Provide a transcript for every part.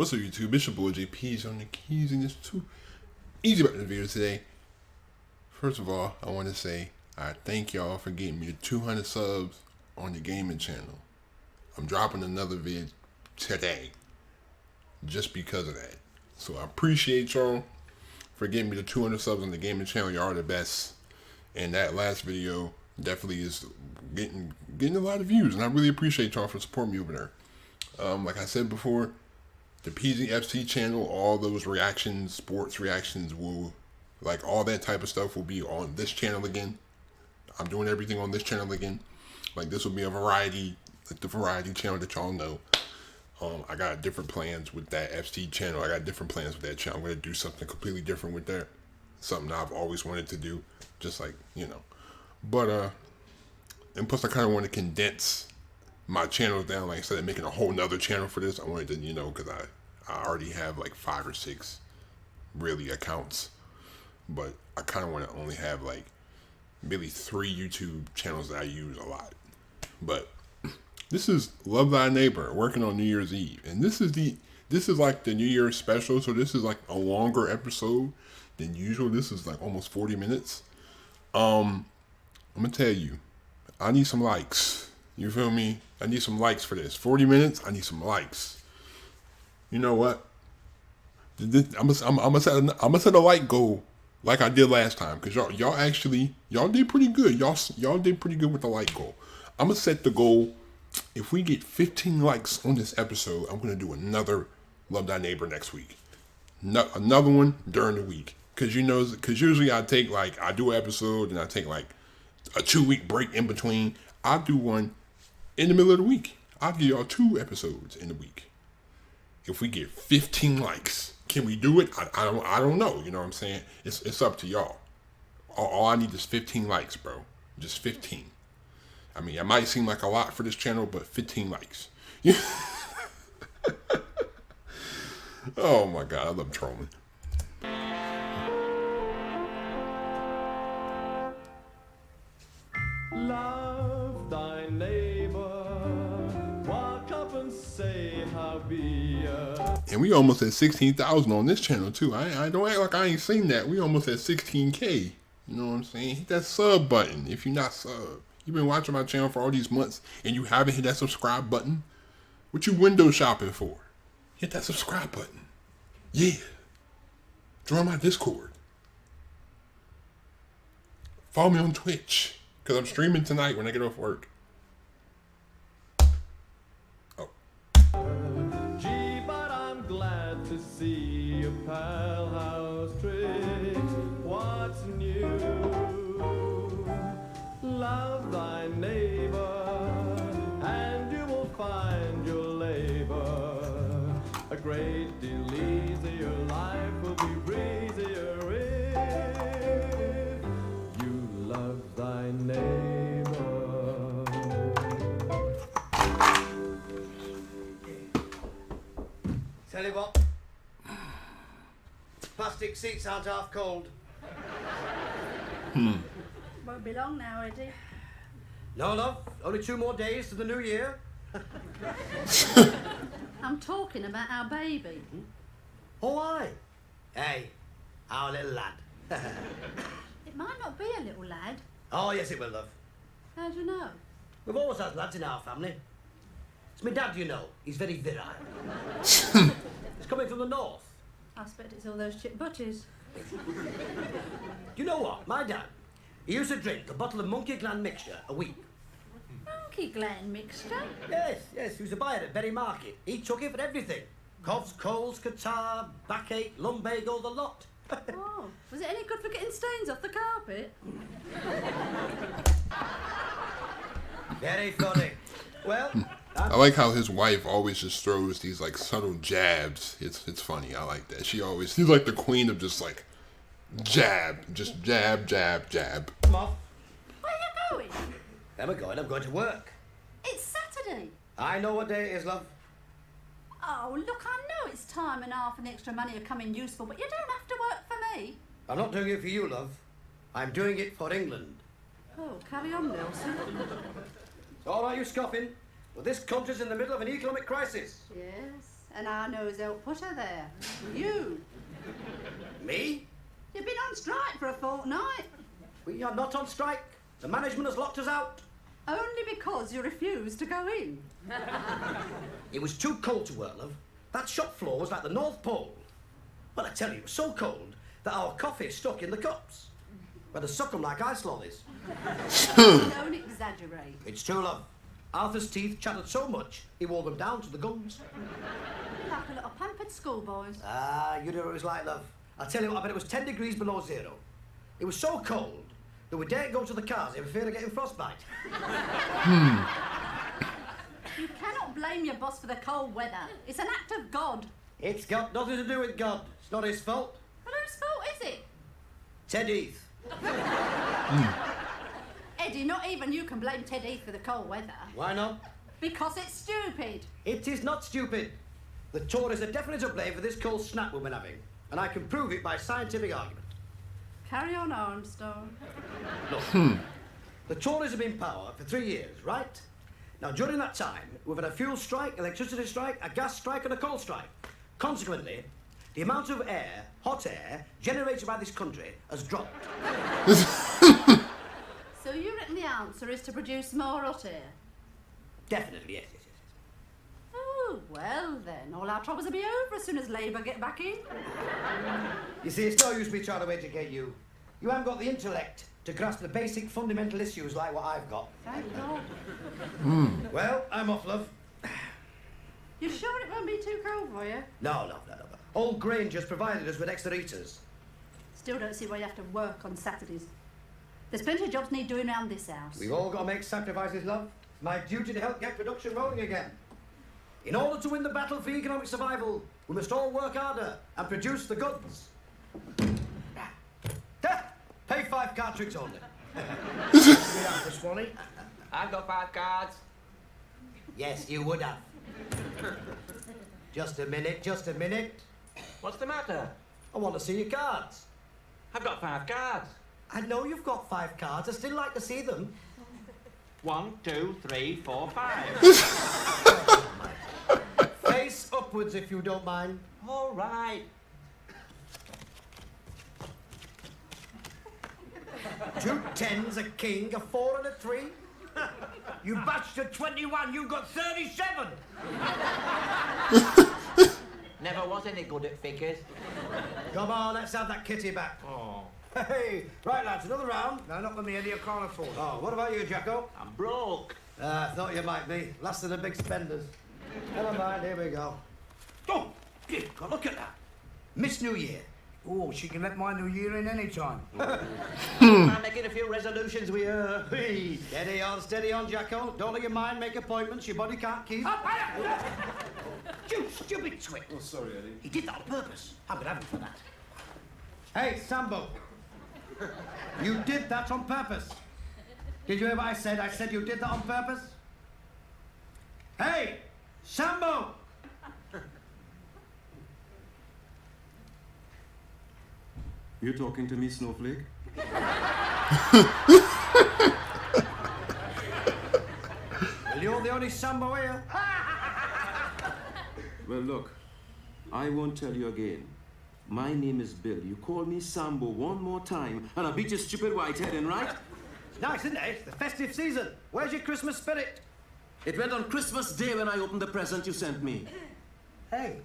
What's up, YouTube? It's your boy JP's on the keys, and it's too easy about the video today. First of all, I want to say I thank y'all for getting me to 200 subs on the gaming channel. I'm dropping another video today just because of that. So I appreciate y'all for getting me to 200 subs on the gaming channel. Y'all are the best. And that last video definitely is getting a lot of views, and I really appreciate y'all for supporting me over there. Like I said before, the PZFC channel, all those reactions, sports reactions, will, like all that type of stuff will be on this channel again. I'm doing everything on this channel again. Like this will be a variety, like the variety channel that y'all know. I got different plans with that FC channel. I got different plans with that channel. I'm going to do something completely different with that. Something I've always wanted to do, just like, you know. But, and plus I kind of want to condense my channels down. Like instead of making a whole nother channel for this, I wanted to, you know, because I already have like 5 or 6 really accounts, but I kind of want to only have like maybe 3 YouTube channels that I use a lot. But this is Love Thy Neighbor, working on New Year's Eve, and this is like the New Year's special, so this is like a longer episode than usual. This is like almost 40 minutes. I'm gonna tell you, I need some likes. You feel me? I need some likes for this. 40 minutes, I need some likes. You know what? I'm gonna set a like goal like I did last time, because y'all did pretty good. Y'all did pretty good with the like goal. I'm gonna set the goal. If we get 15 likes on this episode, I'm gonna do another Love Thy Neighbor next week. Another one during the week, because usually I do an episode and I take like a 2-week break in between. I'll do one in the middle of the week. I'll give y'all 2 episodes in the week. If we get 15 likes, can we do it? I don't know. You know what I'm saying? It's up to y'all. All I need is 15 likes, bro. Just 15. I mean, it might seem like a lot for this channel, but 15 likes. Oh my God, I love trolling. Love thy neighbor, walk up and say how be ya. And we almost at 16,000 on this channel too. I don't act like I ain't seen that. We almost at 16K. You know what I'm saying? Hit that sub button if you're not sub. You've been watching my channel for all these months and you haven't hit that subscribe button. What you window shopping for? Hit that subscribe button. Yeah. Join my Discord. Follow me on Twitch, because I'm streaming tonight when I get off work. Oh. Gee, but I'm glad to see your pal house trick. What's new? Love thy neighbor, and you will find your labor a great deal easier. Life will be breezier if you love thy neighbor. Tell you what, plastic seats aren't half cold. Won't be long now, Eddie. No, love, only 2 more days to the new year. I'm talking about our baby. Oh, aye. Hey, our little lad. It might not be a little lad. Oh, yes, it will, love. How do you know? We've always had lads in our family. It's my dad, you know. He's very virile. He's coming from the north. I expect it's all those chip butties. You know what? My dad, he used to drink a bottle of Monkey Gland mixture a week. Monkey gland mixture. Yes, he was a buyer at Berry Market. He took it for everything. Coughs, colds, catarrh, backache, lumbago, the lot. Oh, was it any good for getting stains off the carpet? Very funny. Well, I like how his wife always just throws these like subtle jabs. It's funny. I like that. She's like the queen of just like jab, just jab, jab, jab. come off. Where are you going? Where am I going? I'm going to work. It's Saturday. I know what day it is, love. Oh, look, I know it's time and half and extra money are coming useful, but you don't have to work for me. I'm not doing it for you, love. I'm doing it for England. Oh, carry on, Nelson. All right, you scoffing. Well, this country's in the middle of an economic crisis. Yes, And I know who's helped put her there. You. Me? You've been on strike for a fortnight. We are not on strike. The management has locked us out. Only because you refused to go in. It was too cold to work, love. That shop floor was like the North Pole. Well, I tell you, it was so cold that our coffee stuck in the cups. We had to suck them like ice lollies. Don't exaggerate. It's true, love. Arthur's teeth chattered so much, he wore them down to the gums. Like a little pampered schoolboys. Ah, you know what it was like, love. I'll tell you what, I bet it was 10 degrees below zero. It was so cold that we daren't go to the cars for fear of getting frostbite. You cannot blame your boss for the cold weather. It's an act of God. It's got nothing to do with God. It's not his fault. Well, whose fault is it? Ted Heath. Eddie, not even you can blame Ted Heath for the cold weather. Why not? Because it's stupid. It is not stupid. The Tories are definitely to blame for this cold snap we've been having, and I can prove it by scientific argument. Carry on, Armstrong. Look, the Tories have been in power for 3 years, right? Now, during that time, we've had a fuel strike, electricity strike, a gas strike, and a coal strike. Consequently, the amount of air, hot air, generated by this country has dropped. So you reckon the answer is to produce more hot air? Definitely, yes. Oh, well then, all our troubles will be over as soon as Labour get back in. You see, it's no use me trying to educate you. You haven't got the intellect to grasp the basic fundamental issues like what I've got. Thank God. Well, I'm off, love. You sure it won't be too cold for you? No. Old Granger's provided us with extra heaters. Still don't see why you have to work on Saturdays. There's plenty of jobs need doing around this house. We've all got to make sacrifices, love. It's my duty to help get production rolling again. In order to win the battle for economic survival, we must all work harder and produce the goods. Pay 5 card tricks only. Swanee? I've got 5 cards. Yes, you would have. Just a minute. What's the matter? I want to see your cards. I've got 5 cards. I know you've got 5 cards. I still like to see them. 1, 2, 3, 4, 5. Face upwards, if you don't mind. All right. 2 10s, a king, a 4 and a 3. You batched at 21, you got 37. Never was any good at figures. Come on, let's have that kitty back. Oh, Hey, right lads, another round. No, not with me, Eddie, I can't afford. Oh, what about you, Jacko? I'm broke. I thought you might be. Last of the big spenders. Never mind, here we go. Oh, good God, look at that. Miss New Year. Oh, she can let my New Year in any time. I'm making a few resolutions with her. Steady on, Jacko. Don't let your mind make appointments your body can't keep. You stupid twit. Oh, sorry, Eddie. He did that on purpose. I'm gonna have him for that. Hey, Sambo. You did that on purpose. Did you hear what I said? I said you did that on purpose. Hey, Sambo. You talking to me, Snowflake? Well, you're the only Sambo here. Well, look, I won't tell you again. My name is Bill. You call me Sambo one more time, and I'll beat your stupid white head in, right? It's nice, isn't it? The festive season. Where's your Christmas spirit? It went on Christmas Day when I opened the present you sent me. Hey,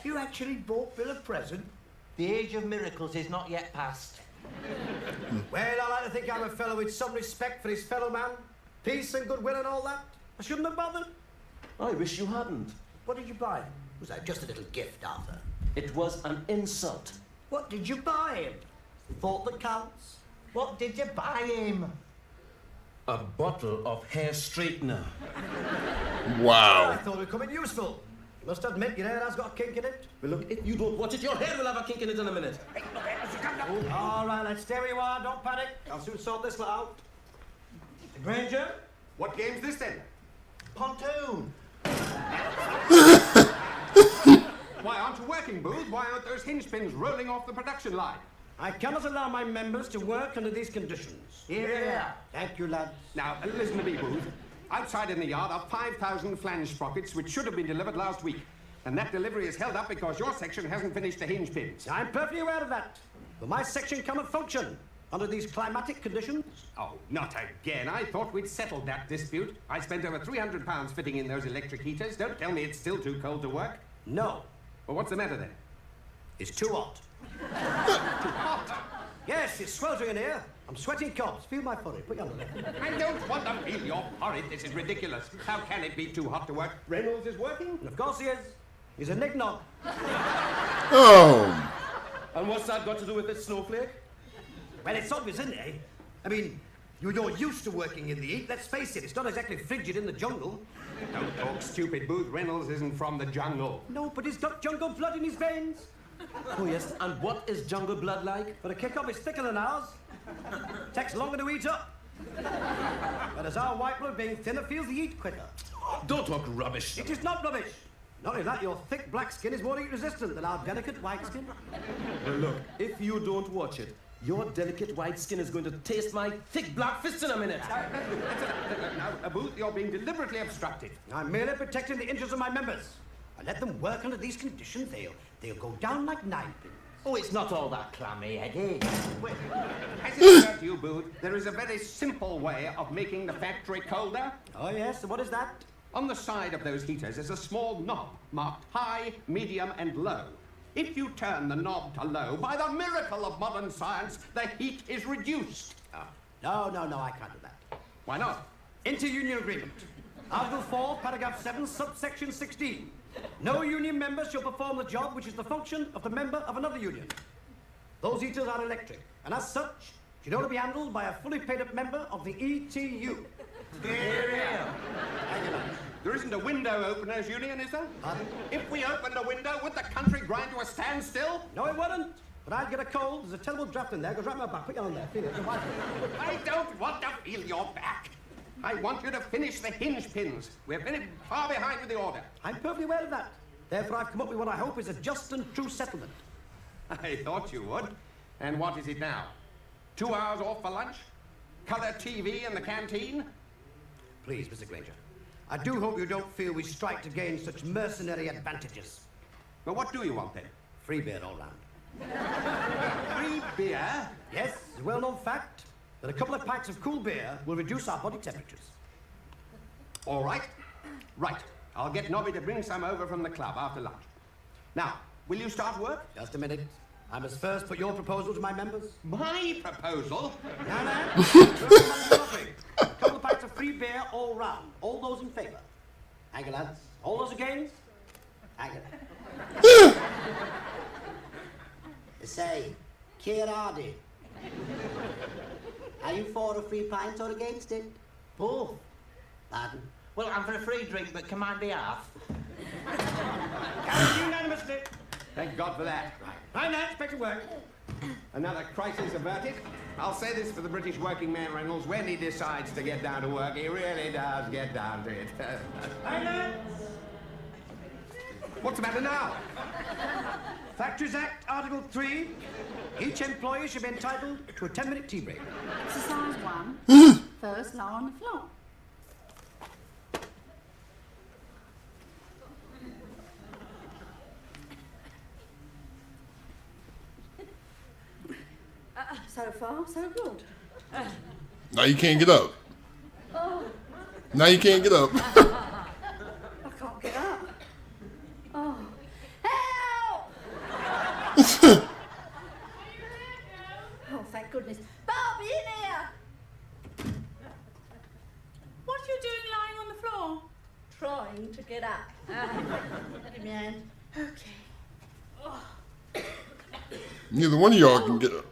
you actually bought Bill a present? The age of miracles is not yet past. Well, I like to think I'm a fellow with some respect for his fellow man. Peace and goodwill and all that. I shouldn't have bothered. I wish you hadn't. What did you buy him? Was that just a little gift, Arthur? It was an insult. What did you buy him? Thought that counts. What did you buy him? A bottle of hair straightener. I Wow. thought it would come in useful. You must admit your hair has got a kink in it. Well, look, if you don't watch it, your hair will have a kink in it in a minute. All right, let's stay where you are. Don't panic. I'll soon sort this lot out. Mr. Granger? What game's this then? Pontoon. Why aren't you working, Booth? Why aren't those hinge pins rolling off the production line? I cannot allow my members to work under these conditions. Yeah. Thank you, lads. Now, listen to me, Booth. Outside in the yard are 5,000 flange sprockets which should have been delivered last week. And that delivery is held up because your section hasn't finished the hinge pins. I'm perfectly aware of that. But my section cannot function under these climatic conditions. Oh, not again. I thought we'd settled that dispute. I spent over £300 fitting in those electric heaters. Don't tell me it's still too cold to work. No, Well, what's the matter then? it's too hot. Too hot. Yes, it's sweltering in here. I'm sweating cobs. Feel my forehead. Put your hand on there. I don't want to feel your forehead. This is ridiculous. How can it be too hot to work? Reynolds is working? And of course he is. He's a knick-knock. Oh. And what's that got to do with it, Snowflake? Well, it's obvious, isn't it? Eh? I mean, you're used to working in the heat. Let's face it, it's not exactly frigid in the jungle. Don't talk stupid, Booth. Reynolds isn't from the jungle. No, but he's got jungle blood in his veins. Oh, yes. And what is jungle blood like? For a kick-up, it's thicker than ours. Takes longer to heat up. But as our white blood being thinner feels the heat quicker. Don't talk rubbish. It is not rubbish. Not only that, your thick black skin is more heat-resistant than our delicate white skin. Well, look, if you don't watch it, your delicate white skin is going to taste my thick black fist in a minute. Now, Booth, you're being deliberately obstructive. I'm merely protecting the interests of my members. I let them work under these conditions, they'll go down like ninepins. Oh, it's not all that clammy, Eddie. Well, has it occurred to you, Booth, there is a very simple way of making the factory colder? Oh, yes, and what is that? On the side of those heaters is a small knob marked high, medium, and low. If you turn the knob to low, by the miracle of modern science, the heat is reduced. No, I can't do that. Why not? Inter-union agreement. Article 4, paragraph 7, subsection 16. No union member shall perform the job which is the function of the member of another union. Those heaters are electric, and as such, should only be handled by a fully paid-up member of the ETU. There isn't a window openers union, is there? Pardon? If we opened a window, would the country grind to a standstill? No, it wouldn't. But I'd get a cold. There's a terrible draft in there. Goes right in my back. Put your hand there. Feel it. It's a white one. I don't want to feel your back. I want you to finish the hinge pins. We're very far behind with the order. I'm perfectly aware of that. Therefore, I've come up with what I hope is a just and true settlement. I thought you would. And what is it now? 2 hours off for lunch? Colour TV in the canteen? Please, Mr. Granger, I do hope you don't feel we strike to gain such mercenary advantages. Well, what do you want then? Free beer all round. Free beer? Yes, it's a well-known fact that a couple of pints of cool beer will reduce our body temperatures. All right. Right. I'll get Nobby to bring some over from the club after lunch. Now, will you start work? Just a minute. I must first put your proposal to my members. My proposal? Now, a couple of pints of free beer all round. All those in favour? Hang on, lads. All those against? Hang on. Say, Keir Hardy, are you for a free pint or against it? Both. Pardon? Well, I'm for a free drink, but can mine be half? Carried unanimously. Thank God for that. Right now, back to work. Another crisis averted. I'll say this for the British working man, Reynolds. When he decides to get down to work, he really does get down to it. Right now. What's the matter now? Factories Act, Article 3. Each employee should be entitled to a 10-minute tea break. Exercise 1. First, lie on the floor. So far, so good. Now you can't get up. Now you can't get up. I can't get up. Oh, help! Oh, thank goodness. Barbie, in here! What are you doing lying on the floor? Trying to get up. Give me a hand. Okay. Neither one of y'all can get up.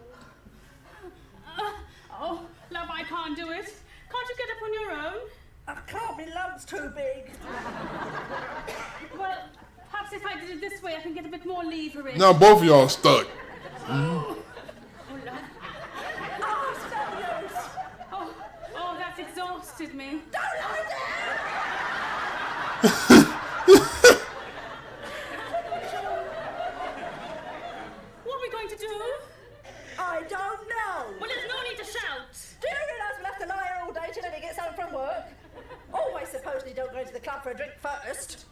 Oh, love, I can't do it. Can't you get up on your own? I can't, my lump's too big. Well, perhaps if I did it this way, I can get a bit more lever in. Now both of y'all stuck. Oh, love. Oh, it's no use. Oh, that's exhausted me. Don't lie down! What are we going to do? I don't know. Well, there's no need to shout. Do you realise we'll have to lie here all day till he gets home from work? Always supposedly don't go to the club for a drink first.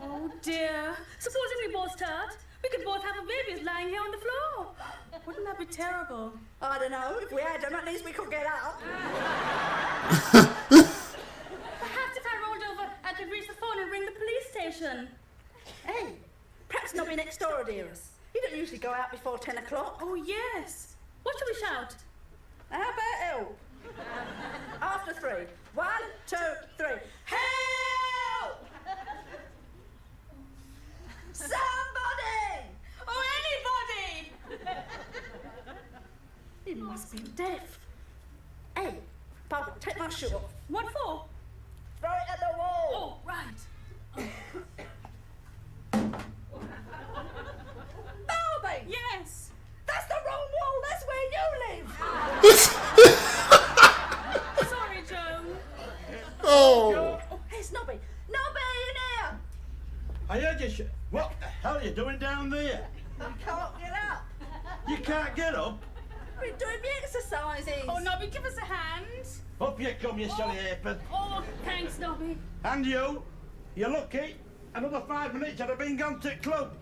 Oh dear. Supposing we both start, we could both have a babies lying here on the floor. Wouldn't that be terrible? I don't know. If we had them, at least we could get up. Perhaps if I rolled over, I could reach the phone and ring the police station. Hey, perhaps Nobby next door will hear us. He don't usually go out before 10 o'clock. Oh yes. What shall we shout? How about help? After 3. 1, 2, 3. Help! Somebody! Oh, anybody! He must be deaf. Hey, Papa, take my shoe off. What for? Throw it at the wall. Oh, right. Barbie! Yes. That's the wrong wall. That's where you live. Sorry, Joan. Oh. Oh, hey, Snobby. Nobby, in here. I heard you. What the hell are you doing down there? I can't get up. You can't get up. We're doing the exercises. Oh, Nobby, give us a hand. Up you come, you silly apron. Oh, thanks, Nobby. And you're lucky. Another 5 minutes, I'd have been gone to the club.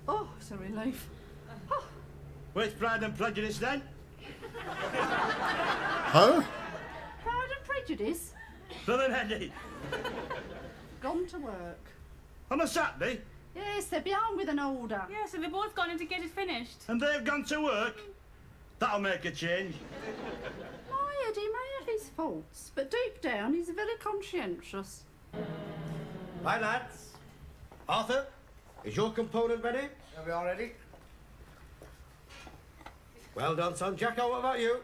Oh, it's a relief. Where's Pride and Prejudice then? Huh? Pride and Prejudice? Bill and Eddie. Gone to work. On a Saturday, Yes, they're behind with an order. Yeah, so they've both gone in to get it finished. and they've gone to work. That'll make a change. My Eddie may have his faults, but deep down he's very conscientious. Right, lads. Arthur, is your component ready? Are we all ready? Well done, son. Jacko, what about you?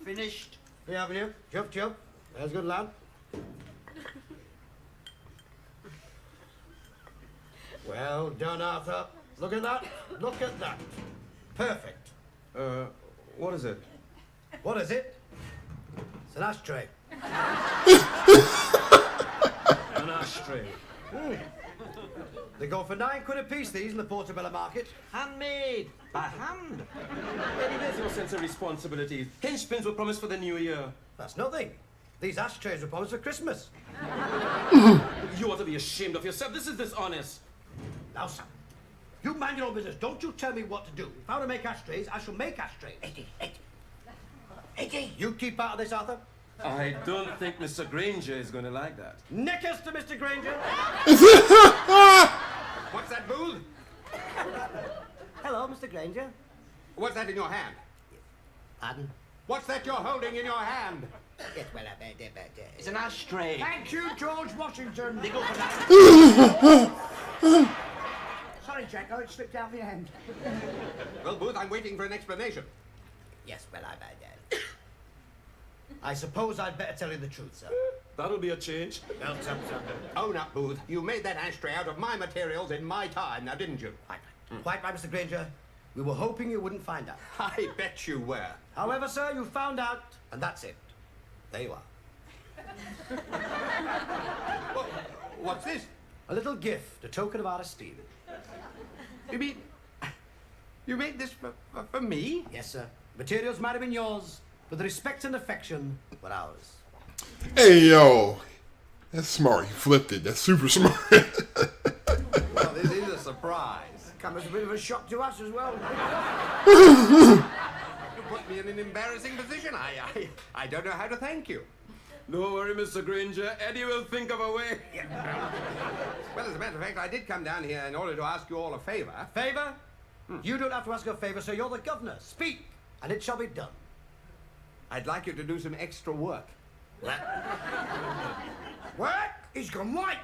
Finished. Here, haven't you? Jump, jump. There's a good lad. Well done, Arthur. Look at that. Look at that. Perfect. What is it? What is it? It's an ashtray. An ashtray. They go for £9 a piece, these, in the Portobello market. Handmade. By hand. Eddie, there's no sense of responsibility. Henchpins were promised for the new year. That's nothing. These ashtrays were promised for Christmas. You ought to be ashamed of yourself. This is dishonest. Now, son, you mind your own business. Don't you tell me what to do. If I want to make ashtrays, I shall make ashtrays. Eddie, you keep out of this, Arthur. I don't think Mr. Granger is going to like that. Knickers to Mr. Granger. What's that, Booth? Hello, Mr. Granger. What's that in your hand? Pardon? What's that you're holding in your hand? Yes, well, It's an ashtray. Thank you, George Washington. They go for that. Sorry, Jacko, it slipped out of your hand. Well, Booth, I'm waiting for an explanation. Yes, well, I suppose I'd better tell you the truth, sir. That'll be a change. Well, son. Own up, Booth. You made that ashtray out of my materials in my time, now didn't you? Quite right, Mr. Granger. We were hoping you wouldn't find out. I bet you were. However, sir, you found out, and that's it. There you are. What's this? A little gift, a token of our esteem. You mean... You made this for me? Yes, sir. Materials might have been yours, but the respect and affection were ours. Hey, yo. That's smart. He flipped it. That's super smart. Well, this is a surprise. Come as a bit of a shock to us as well. You put me in an embarrassing position. I don't know how to thank you. Don't worry, Mr. Granger. Eddie will think of a way. Well, as a matter of fact, I did come down here in order to ask you all a favor. Favor? You don't have to ask a favor, sir. You're the governor. Speak, and it shall be done. I'd like you to do some extra work. What? He's gone white.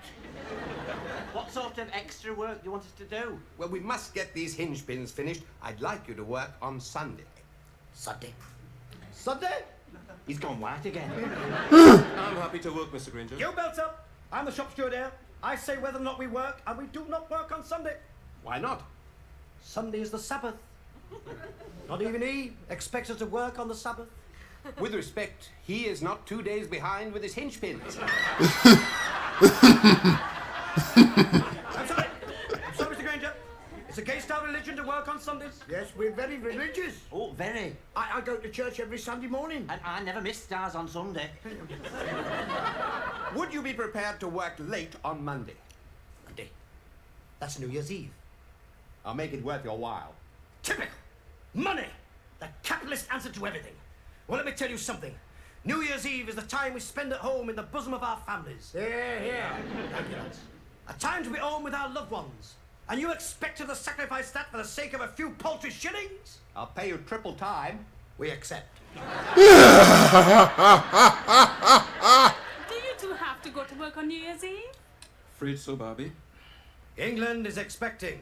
What sort of extra work do you want us to do? Well, we must get these hinge pins finished. I'd like you to work on Sunday. Sunday? Sunday? He's gone white again. I'm happy to work, Mr. Granger. You belt up. I'm the shop steward here. I say whether or not we work, and we do not work on Sunday. Why not? Sunday is the Sabbath. Not even he expects us to work on the Sabbath. With respect, he is not 2 days behind with his hinge pins. I'm sorry, Mr. Granger. It's against our religion to work on Sundays. Yes, we're very religious. Oh, very. I go to church every Sunday morning. And I never miss stars on Sunday. Would you be prepared to work late on Monday? That's New Year's Eve. I'll make it worth your while. Typical! Money! The capitalist answer to everything. Well, let me tell you something. New Year's Eve is the time we spend at home in the bosom of our families. Yeah. Thank you, lads. A time to be home with our loved ones. And you expect us to sacrifice that for the sake of a few paltry shillings? I'll pay you triple time. We accept. Do you two have to go to work on New Year's Eve? Afraid so, Barbie. England is expecting.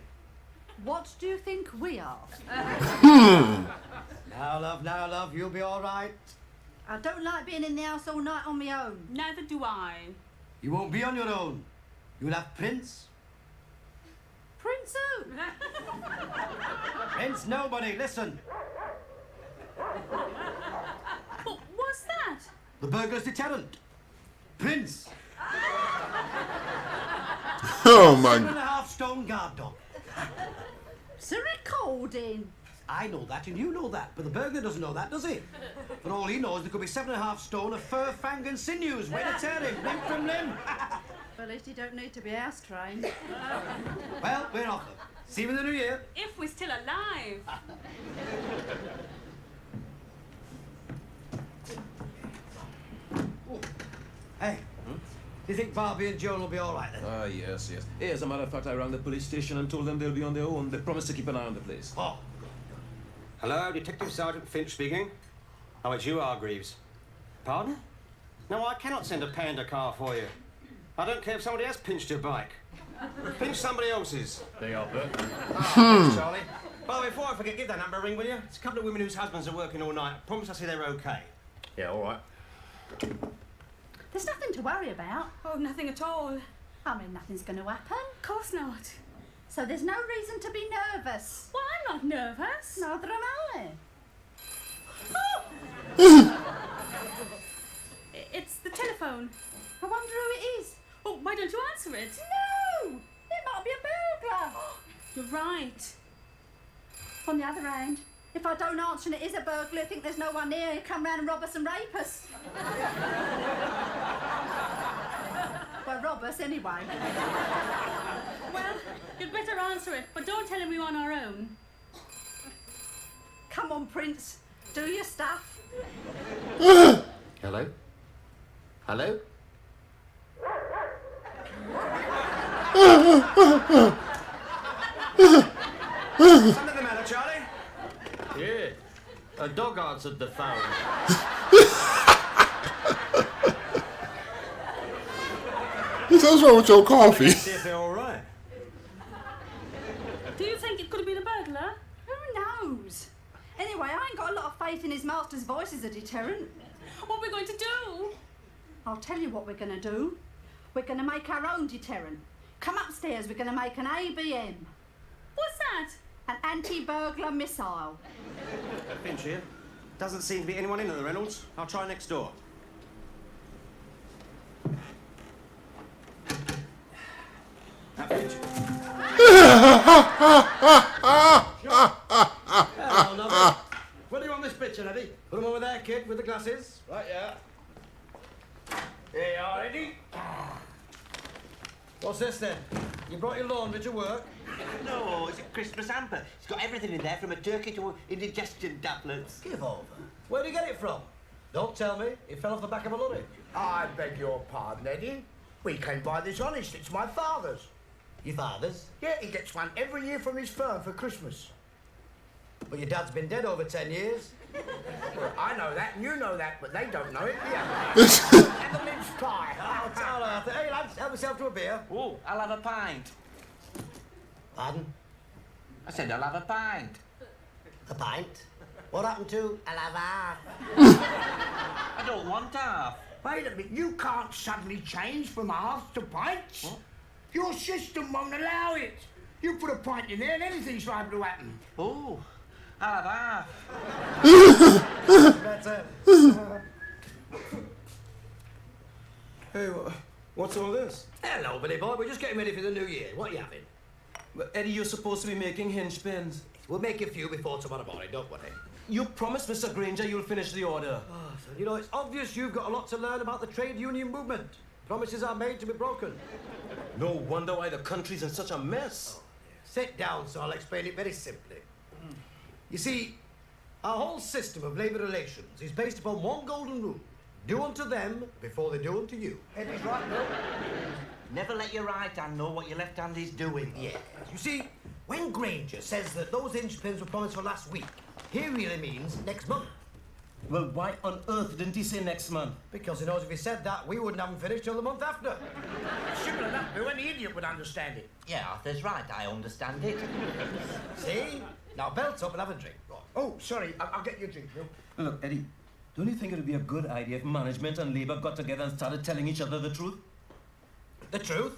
What do you think we are? Now, love, you'll be all right. I don't like being in the house all night on my own. Neither do I. You won't be on your own. You'll have Prince. Prince who? Prince nobody, listen. But what's that? The burglar's deterrent. Prince. Oh my. 7.5 stone guard dog. It's a recording. I know that and you know that, but the burglar doesn't know that, does he? For all he knows, there could be 7.5 stone of fur, fang and sinews where to tear him, limb from limb. Well, at least you don't need to be house trained. Well, we're off then. See you in the new year. If we're still alive. Hey, do you think Barbie and Joan will be all right then? Ah, yes. Hey, as a matter of fact, I rang the police station and told them they'll be on their own. They promised to keep an eye on the place. Oh. Hello, Detective Sergeant Finch speaking. Oh, it's you, Hargreaves. Pardon? No, I cannot send a panda car for you. I don't care if somebody has pinched your bike. Pinch somebody else's. They are, Bert. Thanks, Charlie. By the way, before I forget, give that number a ring, will you? It's a couple of women whose husbands are working all night. Promise I see they're okay. Yeah, all right. There's nothing to worry about. Oh, nothing at all. I mean, nothing's going to happen. Of course not. So there's no reason to be nervous. Well, I'm not nervous. Neither am I. It's the telephone. I wonder who it is. Oh, why don't you answer it? No! It might be a burglar. You're right. On the other hand, if I don't answer and it is a burglar, I think there's no one near, he'll come round and rob us and rape us. Well, rob us anyway. Well, you'd better answer it, but don't tell him we're on our own. Come on, Prince. Do your stuff. Hello? Hello? Something the matter, Charlie? Yeah. A dog answered the phone. What's wrong with your coffee? See if they're all right. Do you think it could have been a burglar? Who knows? Anyway, I ain't got a lot of faith in his master's voice as a deterrent. What are we going to do? I'll tell you what we're going to do. We're going to make our own deterrent. Come upstairs, we're going to make an ABM. What's that? An anti-burglar missile. Finch here. Doesn't seem to be anyone in at the Reynolds. I'll try next door. Finch. Hello, Nobby. What do you want this picture, Eddie? Put him over there, kid, with the glasses. Right, yeah. Here you are, Eddie. What's this then? You brought your laundry to work? No, it's a Christmas hamper. It's got everything in there, from a turkey to indigestion tablets. Give over. Where'd you get it from? Don't tell me. It fell off the back of a lorry. I beg your pardon, Eddie. We came by this honest. It's my father's. Your father's? Yeah, he gets one every year from his firm for Christmas. But your dad's been dead over 10 years. Well, I know that, and you know that, but they don't know it, yeah. And the mince pie. Oh, it's all right. Hey, lads, help yourself to a beer. Oh, I'll have a pint. Pardon? I said I'll have a pint. A pint? What happened to a lava? I don't want half. Wait a minute, you can't suddenly change from halves to pints. What? Your system won't allow it. You put a pint in there and anything's liable to happen. Oh, I'll have half. Better. Hey, what's all this? Hello, Billy boy. We're just getting ready for the new year. What are you having? But Eddie, you're supposed to be making hinge pins. We'll make a few before tomorrow morning, don't worry. You promised Mr. Granger you'll finish the order. Oh, son, you know, it's obvious you've got a lot to learn about the trade union movement. Promises are made to be broken. No wonder why the country's in such a mess. Sit down, so I'll explain it very simply. You see, our whole system of labour relations is based upon one golden rule. Do unto them before they do unto you. Eddie's right, Bill. Never let your right hand know what your left hand is doing. Yes. You see, when Granger says that those hinge pins were promised for last week, he really means next month. Well, why on earth didn't he say next month? Because he knows if he said that, we wouldn't have them finished till the month after. Simple enough, Bill. Any idiot would understand it. Yeah, Arthur's right. I understand it. See? Now belt up and have a drink. Oh, sorry. I'll get you a drink, Bill. Look, Eddie, don't you think it would be a good idea if management and Labour got together and started telling each other the truth? The truth?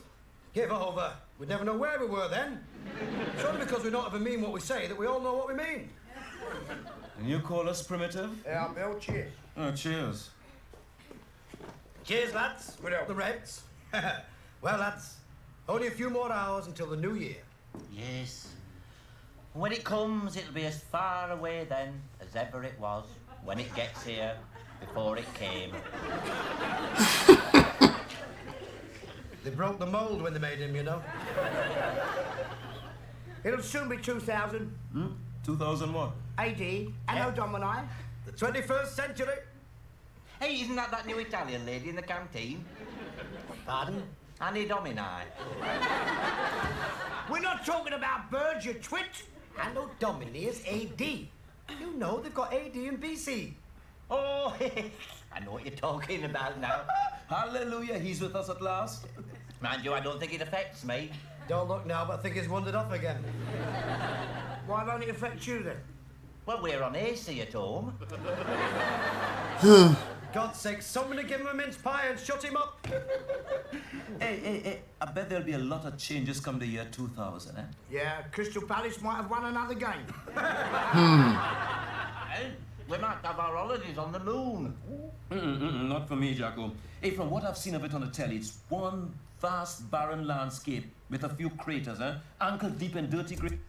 Give over. We'd never know where we were then. It's only because we don't ever mean what we say that we all know what we mean. And you call us primitive? Yeah, Bill, cheers. Oh, cheers. Cheers, lads. Well. The Reds. Well, lads, only a few more hours until the new year. Yes. When it comes, it'll be as far away then as ever it was when it gets here, before it came. They broke the mould when they made him, you know. It'll soon be 2000 2000 what? AD, Anno Domini. The 21st century. Hey, isn't that new Italian lady in the canteen? Pardon? Annie Domini. We're not talking about birds, you twit. Anno Domini is AD. You know they've got AD and BC. Oh, I know what you're talking about now. Hallelujah, he's with us at last. Mind you, I don't think it affects me. Don't look now, but I think he's wandered off again. Why won't it affect you then? Well, we're on AC at home. God's sake, somebody give him a mince pie and shut him up. Hey, I bet there'll be a lot of changes come the year 2000, eh? Yeah, Crystal Palace might have won another game. Hey, we might have our holidays on the moon. Not for me, Jacko. Hey, from what I've seen of it on the telly, it's one vast barren landscape with a few craters, ankle deep in dirty grey.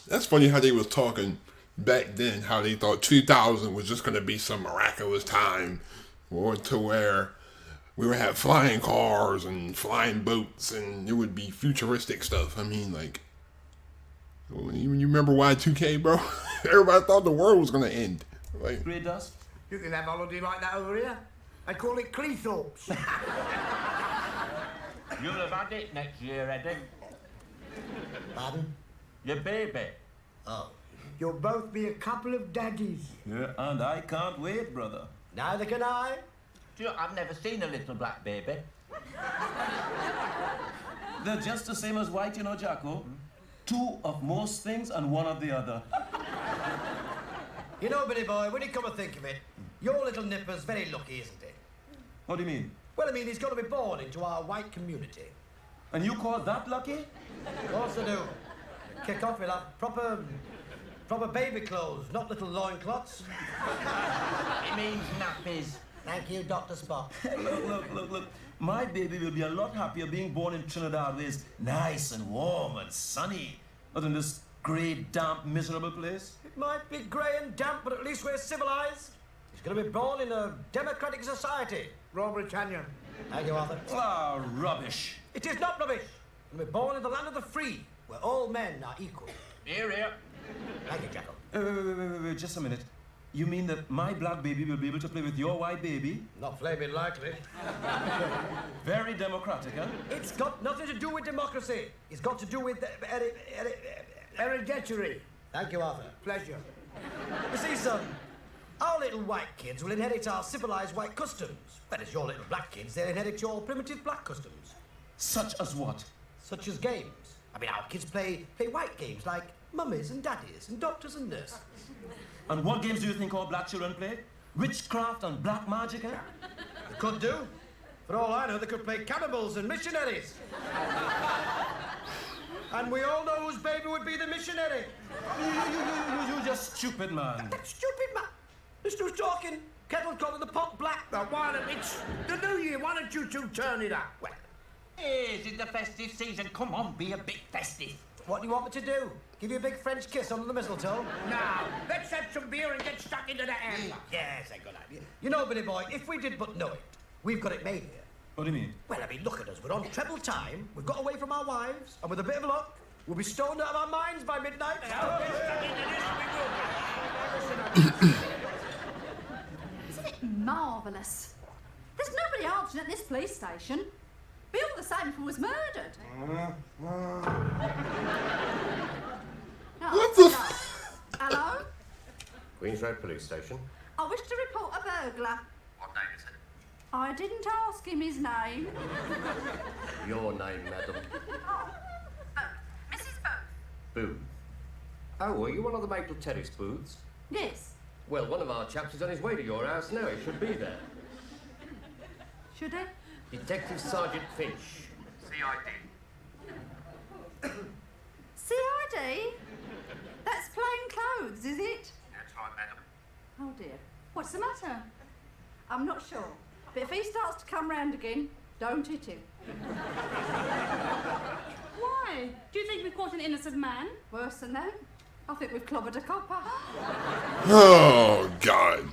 That's funny how they was talking back then, how they thought 2000 was just going to be some miraculous time, or to where we would have flying cars and flying boats and it would be futuristic stuff. I mean, like, you remember Y2K, bro? Everybody thought the world was going to end. Like, Grey dust? You can have a holiday like that over here. I call it Cleethorpes. You'll have had it next year, Eddie. Pardon? Your baby. Oh. You'll both be a couple of daddies. Yeah, and I can't wait, brother. Neither can I. Do you know, I've never seen a little black baby. They're just the same as white, you know, Jacko. Two of most things and one of the other. You know, Billy boy, when you come and think of it, your little nipper's very lucky, isn't he? What do you mean? Well, I mean, he's going to be born into our white community. And you call that lucky? Of course I do. Kick off, he'll have proper baby clothes, not little loincloths. It means nappies. Thank you, Dr. Spock. Look. My baby will be a lot happier being born in Trinidad, where it's nice and warm and sunny, than this grey, damp, miserable place. It might be grey and damp, but at least we're civilised. He's going to be born in a democratic society. Royal Britannia. Thank you, Arthur. Ah, rubbish. It is not rubbish. He's going to be born in the land of the free, where all men are equal. Here, here. Thank you, Jacko. Wait, just a minute. You mean that my black baby will be able to play with your white baby? Not flaming likely. Very democratic, huh? It's got nothing to do with democracy. It's got to do with Hereditary. Thank you, Arthur. Pleasure. You see, son, our little white kids will inherit our civilised white customs, whereas your little black kids, they'll inherit your primitive black customs. Such as what? Such as games. I mean, our kids play white games like mummies and daddies and doctors and nurses. And what games do you think all black children play? Witchcraft and black magic, eh? They could do. For all I know, they could play cannibals and missionaries. And we all know whose baby would be the missionary. You just stupid man. That stupid man. Mr. Who's talking. Kettle calling the pot black. Now, why don't it's the new year? Why don't you two turn it up? Well, Yes, it's the festive season. Come on, be a bit festive. what do you want me to do? Give you a big French kiss under the mistletoe? Now, let's have some beer and get stuck into the hamper. Yes, a good idea. You know, Billy boy, if we did but know it, we've got it made here. What do you mean? Well, I mean, look at us. We're on treble time. We've got away from our wives, and with a bit of luck, we'll be stoned out of our minds by midnight. Isn't it marvellous? There's nobody answering at this police station. Be all the same if he was murdered. What the Hello? Queens Road Police Station. I wish to report a burglar. What name is it? I didn't ask him his name. Your name, madam. Mrs. Booth. Booth. Oh, are you one of the Maple Terrace booths? Yes. Well, one of our chaps is on his way to your house now. He should be there. Should he? Detective Sergeant Finch. CID. CID? That's plain clothes, is it? That's right, madam. Oh dear. What's the matter? I'm not sure. But if he starts to come round again, don't hit him. Why? Do you think we caught an innocent man? Worse than that. I think we've clobbered a copper. Oh, God.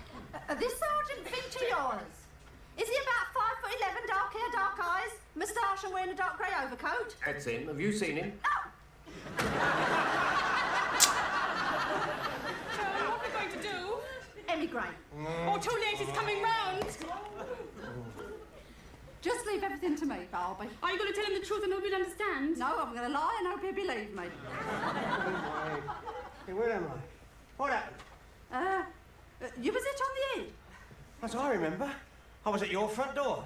This Sergeant Finch of yours. Is he about 5'11", dark hair, dark eyes, moustache and wearing a dark grey overcoat? That's him. Have you seen him? So, what are we going to do? Emigrate. Oh, too late, he's coming round. Just leave everything to me, Barbie. Are you going to tell him the truth and hope he'll understand? No, I'm going to lie and hope he'll believe me. Hey, where am I? What happened? You was it on the end? As I remember, I was at your front door.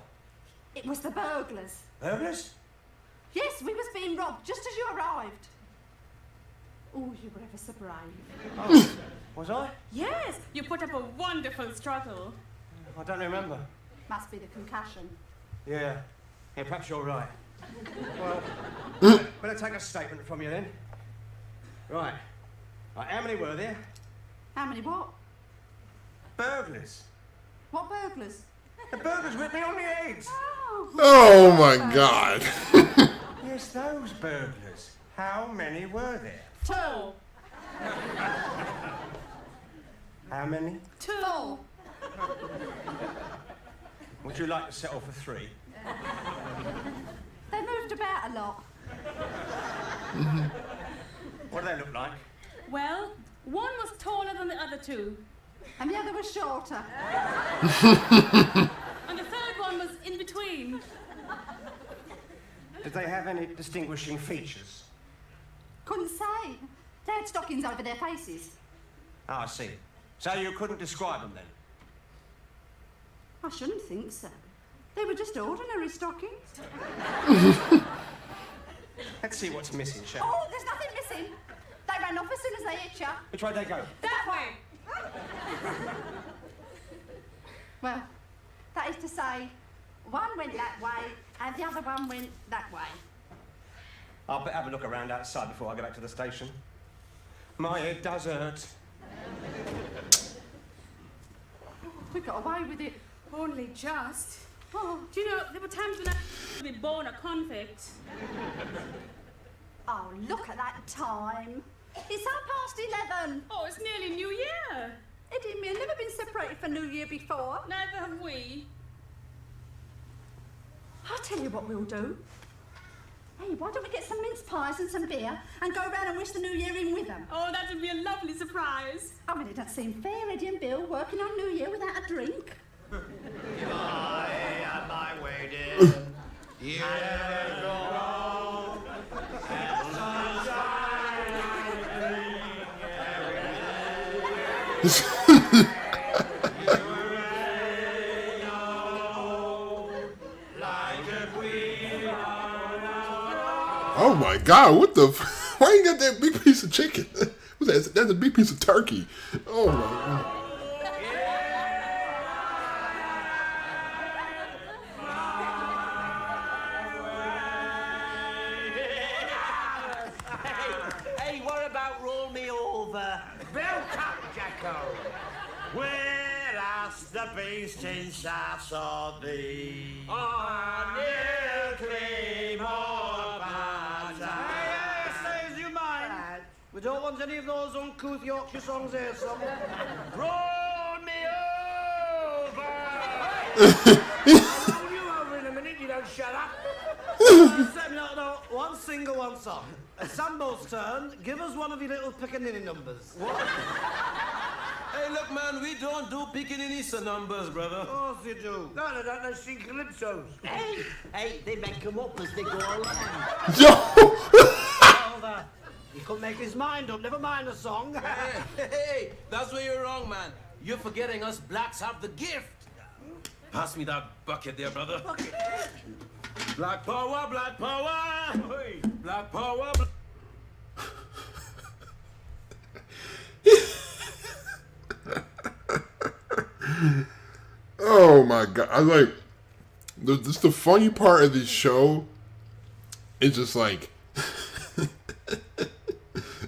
It was the burglars. Burglars? Yes, we was being robbed just as you arrived. Oh, you were ever so brave. Oh, was I? Yes, you put up a wonderful struggle. I don't remember. Must be the concussion. Yeah, perhaps you're right. Well, better take a statement from you then. Right, how many were there? How many what? Burglars. What burglars? The burglars whipped me on the head. Oh, my God. Yes, those burglars. How many were there? 2. How many? 2. 4. Would you like to settle for 3? They moved about a lot. What do they look like? Well, one was taller than the other 2. And the other was shorter. And the third one was in between. Did they have any distinguishing features? Couldn't say. They had stockings over their faces. Oh, I see. So you couldn't describe them then? I shouldn't think so. They were just ordinary stockings. Let's see what's missing, shall we? Oh, there's nothing missing. They ran off as soon as they hit you. Which way they go? That way. Well, that is to say, one went that way and the other one went that way. I'll better have a look around outside before I go back to the station. My head does hurt. We got away with it. Only just. Oh, do you know, there were times when I was born a convict. Oh, look at that time. It's 11:30. Oh, it's nearly New Year. Eddie and me have never been separated for New Year before. Neither have we. I'll tell you what we'll do. Hey, why don't we get some mince pies and some beer and go round and wish the New Year in with them? Oh, that would be a lovely surprise. I mean, it doesn't seem fair, Eddie and Bill, working on New Year without a drink. I am my wedding. You never go wrong. And sunshine Oh, my God. What the... Why you got that big piece of chicken? What's that? That's a big piece of turkey. Oh, my God. Hey, what about roll me over? Bell cut, Jacko. Where hast the beast since I saw thee? On Claymore Pass. Hey, stays you mind. We don't want any of those uncouth Yorkshire songs here, son. Roll me over! I'll roll you over in a minute, you know. shut up. No, one single, one song. Sambo's turn. Give us one of your little pickaninny numbers. What? Hey, look, man, we don't do pickaninny numbers, brother. Of course you do. No, they sing calypsos. Hey, they make them up as they go along. He couldn't make his mind up, never mind the song. Hey, that's where you're wrong, man. You're forgetting us blacks have the gift. Pass me that bucket there, brother. Black power, black power. Hey. Black power. Oh my god! I like just the funny part of this show. It's just like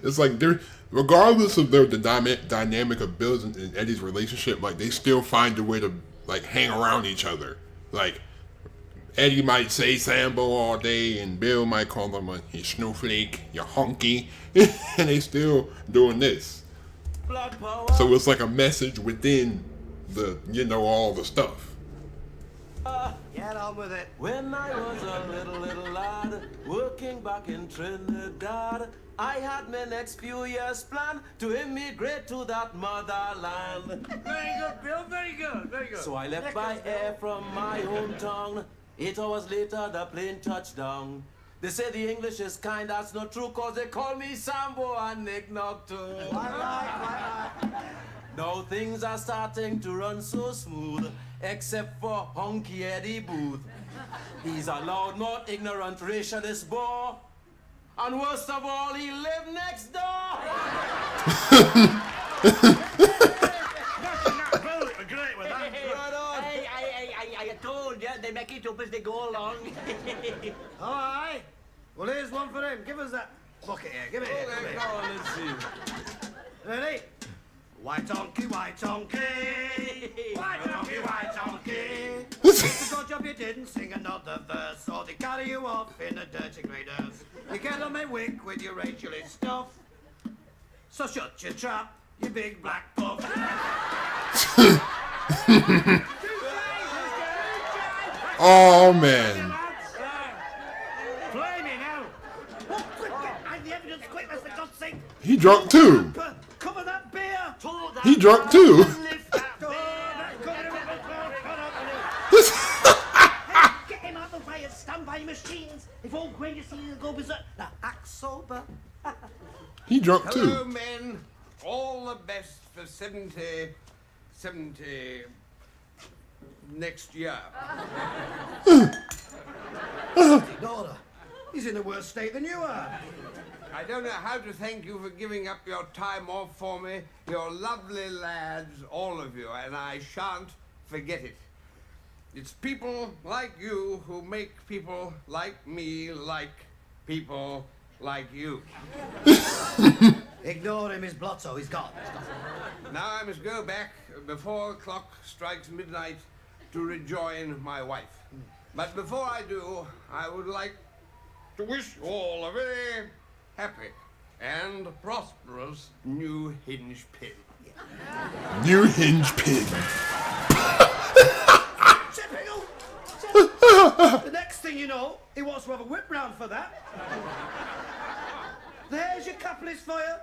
it's like they're regardless of the dynamic of Bill's and Eddie's relationship, like they still find a way to like hang around each other. Like Eddie might say Sambo all day, and Bill might call him a snowflake, you honky, and they still doing this. Black power. So it's like a message within the all the stuff. Get on with it. When I was a little lad, working back in Trinidad, I had my next few years planned to immigrate to that motherland. Very good, Bill, very good, very good. So I left by air from my hometown. 8 hours later, the plane touched down. They say the English is kind, that's not true, cause they call me Sambo and Nick Knock too. Now things are starting to run so smooth, except for Honky Eddie Booth. He's a loudmouth, ignorant, racialist boy. And worst of all, he lived next door. Great with that. I told you, they make it up as they go along. All right. Well, here's one for him. Give us that bucket here. Give it here. Okay, Give it go on, let's see. Ready? White donkey, white donkey. White donkey, white donkey. It's a good job you didn't sing another verse, or they carry you off in a dirty great earth. You get on my wick with your racialist stuff. So shut your trap, you big black puff. Oh man. Play me now. Oh, quick, hide the evidence, quick, let's for God's sake. He drunk too. Cover that beer. He drunk too. Get him out of the way and stand by your machines. If all great seasons go berserk, now act sober. He drunk Hello, too. men. All the best for 70 next year. Daughter, he's in a worse state than you are. I don't know how to thank you for giving up your time off for me. You're lovely lads, all of you, and I shan't forget it. It's people like you who make people like me like people like you. Ignore him, his blotto, he's gone. Now I must go back before the clock strikes midnight to rejoin my wife. But before I do, I would like to wish you all a very happy and prosperous new hinge pin. New hinge pin. The next thing you know, he wants to have a whip round for that. There's your capitalist for you.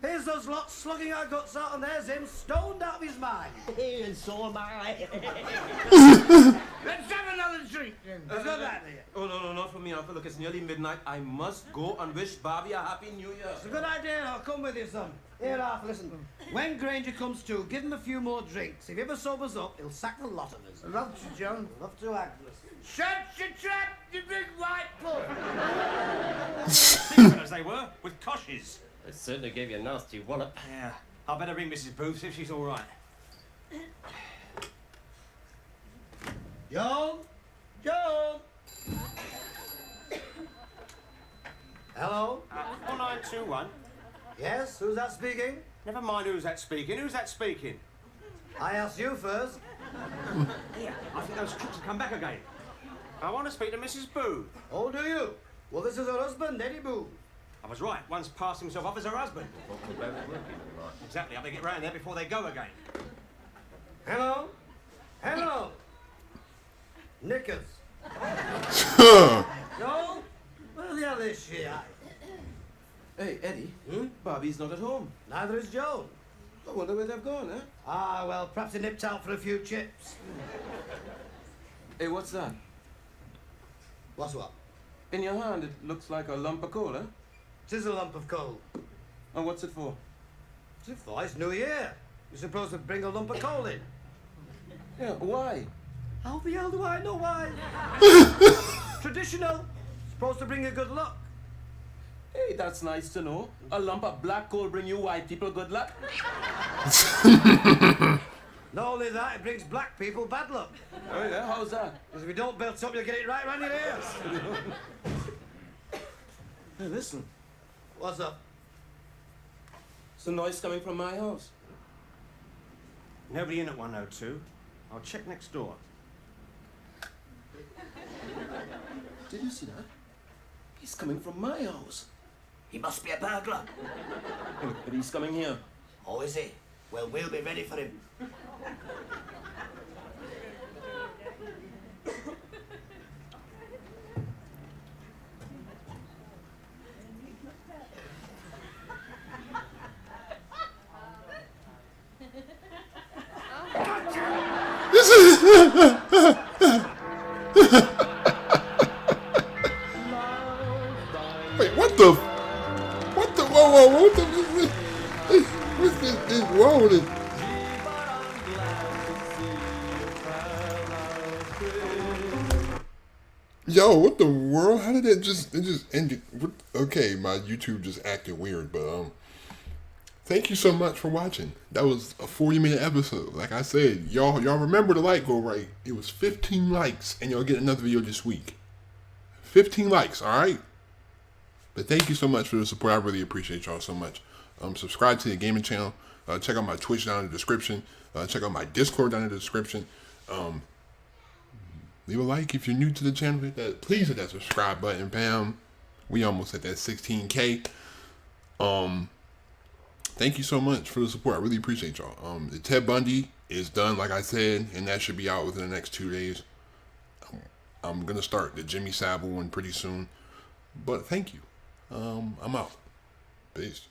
Here's those lots slugging our guts out, and there's him stoned out of his mind. And so am I. Let's have another drink. There's no that there. Oh, no, not for me, Uncle. Look, it's nearly midnight. I must go and wish Bobby a happy New Year. It's a good idea, I'll come with you, son. Here, Arthur, listen. When Granger comes to, give him a few more drinks. If he ever sobers up, he'll sack the lot of us. Love to, John. Love to, Agnes. Shut your trap, you big white bull. As they were, with coshes. It certainly gave you a nasty wallop. Yeah. I better ring Mrs. Booth, see if she's all right. John? John? Hello? 4921. Yes, who's that speaking? Never mind who's that speaking. Who's that speaking? I asked you first. Here, I think those crooks have come back again. I want to speak to Mrs. Booth. Oh, do you? Well, this is her husband, Eddie Booth. I was right. One's passed himself off as her husband. Exactly. I better get round there before they go again. Hello? Hello? Knickers. No? Well, the other shit. Hey, Eddie. Bobby's not at home. Neither is Joan. I wonder where they've gone, eh? Ah, well, perhaps he nipped out for a few chips. Hey, what's that? What's what? In your hand, it looks like a lump of coal, eh? It is a lump of coal. And what's it for? What's it for? It's New Year. You're supposed to bring a lump of coal in. Yeah, why? How the hell do I know why? Traditional. Supposed to bring you good luck. Hey, that's nice to know. A lump of black coal bring you white people good luck? Not only that, it brings black people bad luck. Oh, yeah? How's that? Because if you don't build something, you'll get it right around your ears. Hey, listen. What's up? It's a noise coming from my house. Nobody in at 102. I'll check next door. Did you see that? He's coming from my house. He must be a burglar. But he's coming here. Oh, is he? Well, we'll be ready for him. Wait, what the? Whoa, what the? What's this wrong with it? Yo, what the world? How did it just end? Okay, my YouTube just acted weird, but thank you so much for watching. That was a 40-minute episode. Like I said, y'all remember the like goal, right? It was 15 likes, and y'all get another video this week. 15 likes, all right? But thank you so much for the support. I really appreciate y'all so much. Subscribe to the gaming channel. Check out my Twitch down in the description. Check out my Discord down in the description. Leave a like if you're new to the channel. Please hit that subscribe button, bam. We almost at that 16K. Thank you so much for the support. I really appreciate y'all. The Ted Bundy is done, like I said, and that should be out within the next 2 days. I'm gonna start the Jimmy Savile one pretty soon. But thank you. I'm out. Peace.